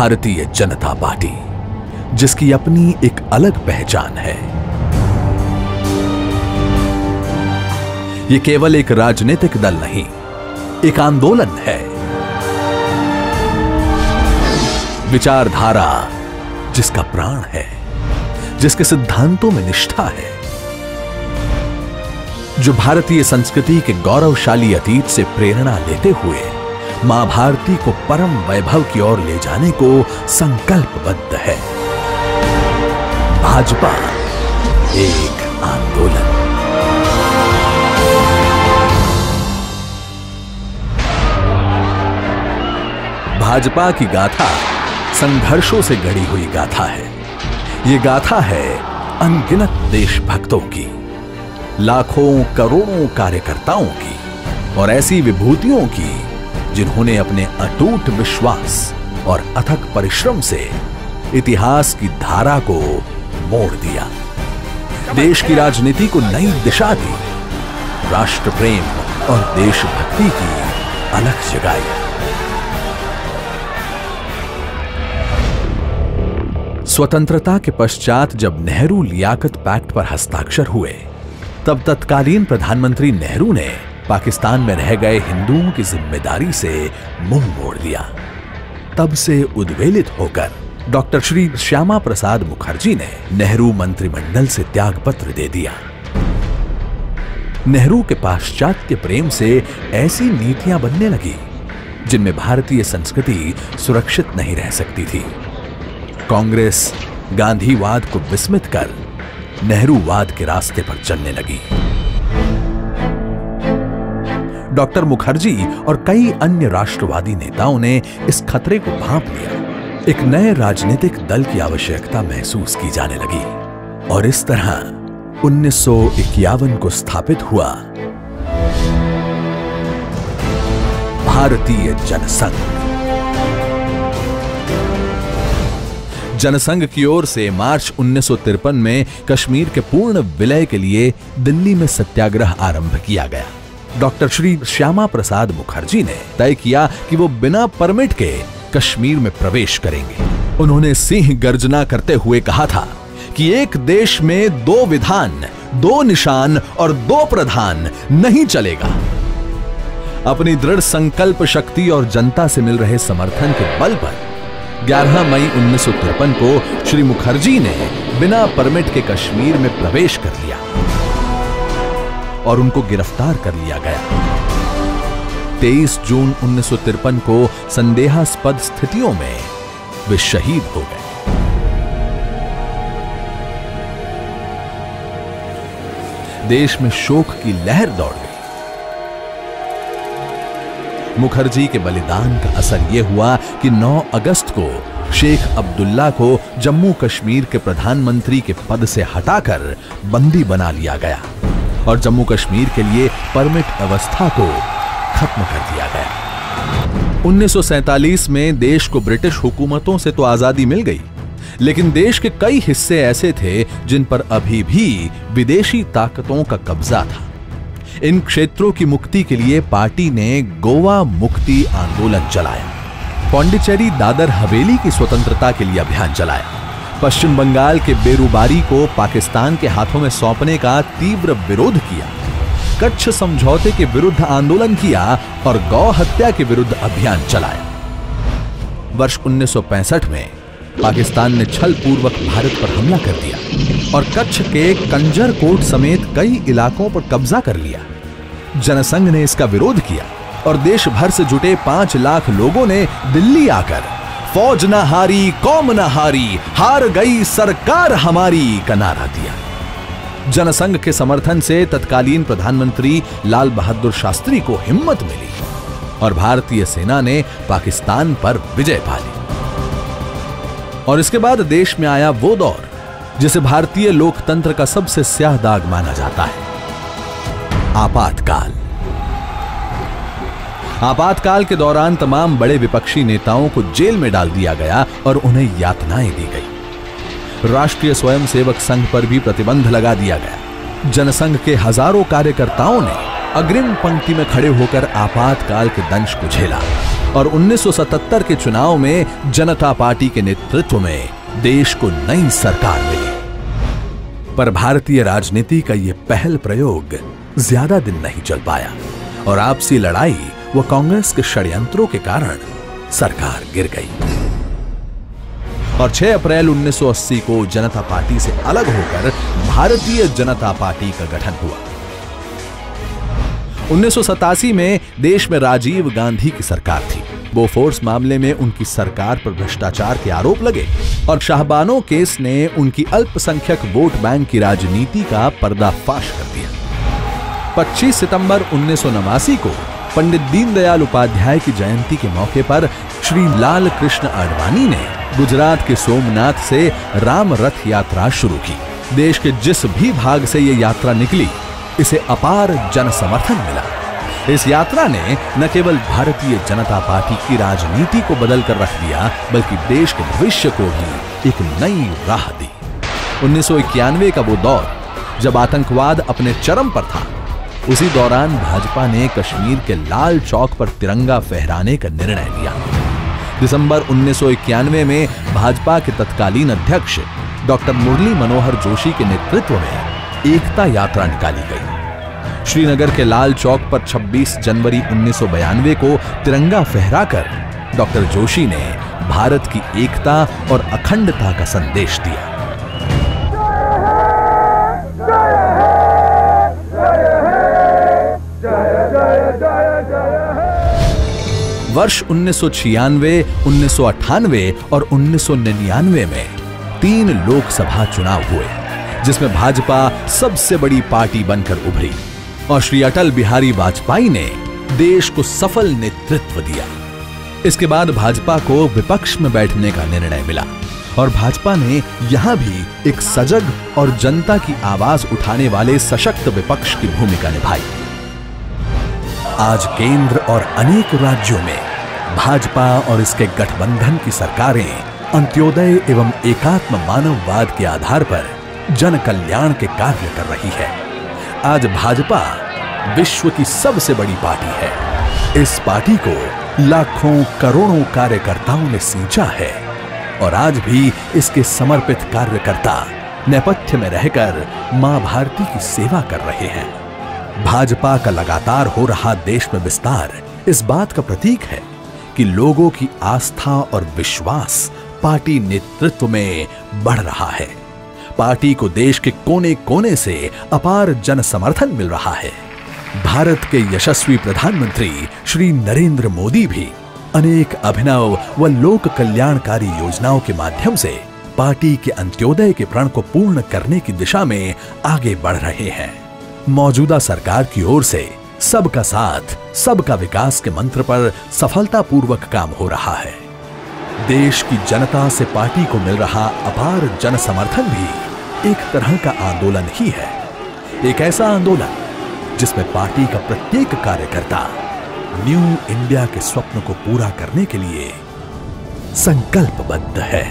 Bharatiya Janata party, जिसकी अपनी एक अलग पहचान है। ये केवल एक राजनीतिक दल नहीं, एक आंदोलन है। विचारधारा जिसका प्राण है, जिसके सिद्धांतों में निष्ठा है, जो भारतीय संस्कृति के गौरवशाली अतीत से प्रेरणा लेते हुए मां भारती को परम वैभव की ओर ले जाने को संकल्पबद्ध है। भाजपा एक आंदोलन। भाजपा की गाथा संघर्षों से गढ़ी हुई गाथा है। ये गाथा है अनगिनत देशभक्तों की, लाखों करोड़ों कार्यकर्ताओं की और ऐसी विभूतियों की जिन्होंने अपने अटूट विश्वास और अथक परिश्रम से इतिहास की धारा को मोड़ दिया, देश की राजनीति को नई दिशा दी, राष्ट्र प्रेम और देशभक्ति की अलख जगाई। स्वतंत्रता के पश्चात जब नेहरू लियाकत पैक्ट पर हस्ताक्षर हुए, तब तत्कालीन प्रधानमंत्री नेहरू ने पाकिस्तान में रह गए हिंदुओं की जिम्मेदारी से मुंह मोड़ लिया। तब से उद्वेलित होकर डॉक्टर श्री श्यामा प्रसाद मुखर्जी ने नेहरू मंत्रिमंडल से त्यागपत्र दे दिया। नेहरू के पाश्चात्य प्रेम से ऐसी नीतियां बनने लगी जिनमें भारतीय संस्कृति सुरक्षित नहीं रह सकती थी। कांग्रेस गांधीवाद को विस्मित कर नेहरूवाद के रास्ते पर चलने लगी। डॉक्टर मुखर्जी और कई अन्य राष्ट्रवादी नेताओं ने इस खतरे को भांप लिया। एक नए राजनीतिक दल की आवश्यकता महसूस की जाने लगी और इस तरह 1951 को स्थापित हुआ भारतीय जनसंघ। जनसंघ की ओर से मार्च 1953 में कश्मीर के पूर्ण विलय के लिए दिल्ली में सत्याग्रह आरंभ किया गया। डॉक्टर श्री श्यामा प्रसाद मुखर्जी ने तय किया कि वो बिना परमिट के कश्मीर में प्रवेश करेंगे। उन्होंने सिंह गर्जना करते हुए कहा था कि एक देश में दो विधान, दो निशान और दो प्रधान नहीं चलेगा। अपनी दृढ़ संकल्प शक्ति और जनता से मिल रहे समर्थन के बल पर 11 मई 1953 को श्री मुखर्जी ने बिना परमिट के कश्मीर में प्रवेश कर लिया और उनको गिरफ्तार कर लिया गया। 23 जून 1953 को संदेहास्पद स्थितियों में वे शहीद हो गए। देश में शोक की लहर दौड़ गई। मुखर्जी के बलिदान का असर यह हुआ कि 9 अगस्त को शेख अब्दुल्ला को जम्मू कश्मीर के प्रधानमंत्री के पद से हटाकर बंदी बना लिया गया और जम्मू कश्मीर के लिए परमिट व्यवस्था को खत्म कर दिया गया। 1947 में देश को ब्रिटिश हुकूमतों से तो आजादी मिल गई, लेकिन देश के कई हिस्से ऐसे थे जिन पर अभी भी विदेशी ताकतों का कब्जा था। इन क्षेत्रों की मुक्ति के लिए पार्टी ने गोवा मुक्ति आंदोलन चलाया, पौंडीचेरी दादर हवेली की स्वतंत्रता के लिए अभियान चलाया, पश्चिम बंगाल के बेरुबारी को पाकिस्तान के हाथों में सौंपने का तीव्र विरोध किया, कच्छ समझौते के विरुद्ध आंदोलन किया और गौ हत्या के विरुद्ध अभियान चलाया। वर्ष 1965 में पाकिस्तान ने छल पूर्वक भारत पर हमला कर दिया और कच्छ के कंजर कोट समेत कई इलाकों पर कब्जा कर लिया। जनसंघ ने इसका विरोध किया और देश भर से जुटे 5 लाख लोगों ने दिल्ली आकर फौज न हारी, कौम न हारी, हार गई सरकार हमारी का नारा दिया। जनसंघ के समर्थन से तत्कालीन प्रधानमंत्री लाल बहादुर शास्त्री को हिम्मत मिली और भारतीय सेना ने पाकिस्तान पर विजय पा ली। और इसके बाद देश में आया वो दौर जिसे भारतीय लोकतंत्र का सबसे स्याह दाग माना जाता है, आपातकाल। आपातकाल के दौरान तमाम बड़े विपक्षी नेताओं को जेल में डाल दिया गया और उन्हें यातनाएं दी गई। राष्ट्रीय स्वयंसेवक संघ पर भी प्रतिबंध लगा दिया गया। जनसंघ के हजारों कार्यकर्ताओं ने अग्रिम पंक्ति में खड़े होकर आपातकाल के दंश को झेला और 1977 के चुनाव में जनता पार्टी के नेतृत्व में देश को नई सरकार मिली। पर भारतीय राजनीति का यह पहल प्रयोग ज्यादा दिन नहीं चल पाया और आपसी लड़ाई व कांग्रेस के षड्यंत्रों के कारण सरकार गिर गई और 6 अप्रैल 1980 को जनता पार्टी से अलग होकर भारतीय जनता पार्टी का गठन हुआ। 1987 में देश में राजीव गांधी की सरकार थी। बोफोर्स मामले में उनकी सरकार पर भ्रष्टाचार के आरोप लगे और शाहबानो केस ने उनकी अल्पसंख्यक वोट बैंक की राजनीति का पर्दाफाश कर दिया। 25 सितंबर 1989 को पंडित दीनदयाल उपाध्याय की जयंती के मौके पर श्री लाल कृष्ण आडवाणी ने गुजरात के सोमनाथ से राम रथ यात्रा शुरू की। देश के जिस भी भाग से यह यात्रा निकली, इसे अपार जन समर्थन मिला। इस यात्रा ने न केवल भारतीय जनता पार्टी की राजनीति को बदल कर रख दिया, बल्कि देश के भविष्य को भी एक नई राह दी। 1991 का वो दौर जब आतंकवाद अपने चरम पर था, उसी दौरान भाजपा ने कश्मीर के लाल चौक पर तिरंगा फहराने का निर्णय लिया। दिसंबर 1991 में भाजपा के तत्कालीन अध्यक्ष डॉक्टर मुरली मनोहर जोशी के नेतृत्व में एकता यात्रा निकाली गई। श्रीनगर के लाल चौक पर 26 जनवरी 1992 को तिरंगा फहराकर डॉक्टर जोशी ने भारत की एकता और अखंडता का संदेश दिया। वर्ष 1996, 1998 और 1999 में 3 लोकसभा चुनाव हुए, जिसमें भाजपा सबसे बड़ी पार्टी बनकर उभरी और श्री अटल बिहारी वाजपेयी ने देश को सफल नेतृत्व दिया। इसके बाद भाजपा को विपक्ष में बैठने का निर्णय मिला और भाजपा ने यहां भी एक सजग और जनता की आवाज उठाने वाले सशक्त विपक्ष की भूमिका निभाई। आज केंद्र और अनेक राज्यों में भाजपा और इसके गठबंधन की सरकारें अंत्योदय एवं एकात्म मानववाद के आधार पर जन कल्याण के कार्य कर रही है। आज भाजपा विश्व की सबसे बड़ी पार्टी है। इस पार्टी को लाखों करोड़ों कार्यकर्ताओं ने सींचा है और आज भी इसके समर्पित कार्यकर्ता नेपथ्य में रहकर मां भारती की सेवा कर रहे हैं। भाजपा का लगातार हो रहा देश में विस्तार इस बात का प्रतीक है कि लोगों की आस्था और विश्वास पार्टी नेतृत्व में बढ़ रहा है। पार्टी को देश के कोने कोने से अपार जन समर्थन मिल रहा है। भारत के यशस्वी प्रधानमंत्री श्री नरेंद्र मोदी भी अनेक अभिनव व लोक कल्याणकारी योजनाओं के माध्यम से पार्टी के अंत्योदय के प्रण को पूर्ण करने की दिशा में आगे बढ़ रहे हैं। मौजूदा सरकार की ओर से सबका साथ, सबका विकास के मंत्र पर सफलतापूर्वक काम हो रहा है। देश की जनता से पार्टी को मिल रहा अपार जन समर्थन भी एक तरह का आंदोलन ही है। एक ऐसा आंदोलन जिसमें पार्टी का प्रत्येक कार्यकर्ता न्यू इंडिया के स्वप्न को पूरा करने के लिए संकल्पबद्ध है।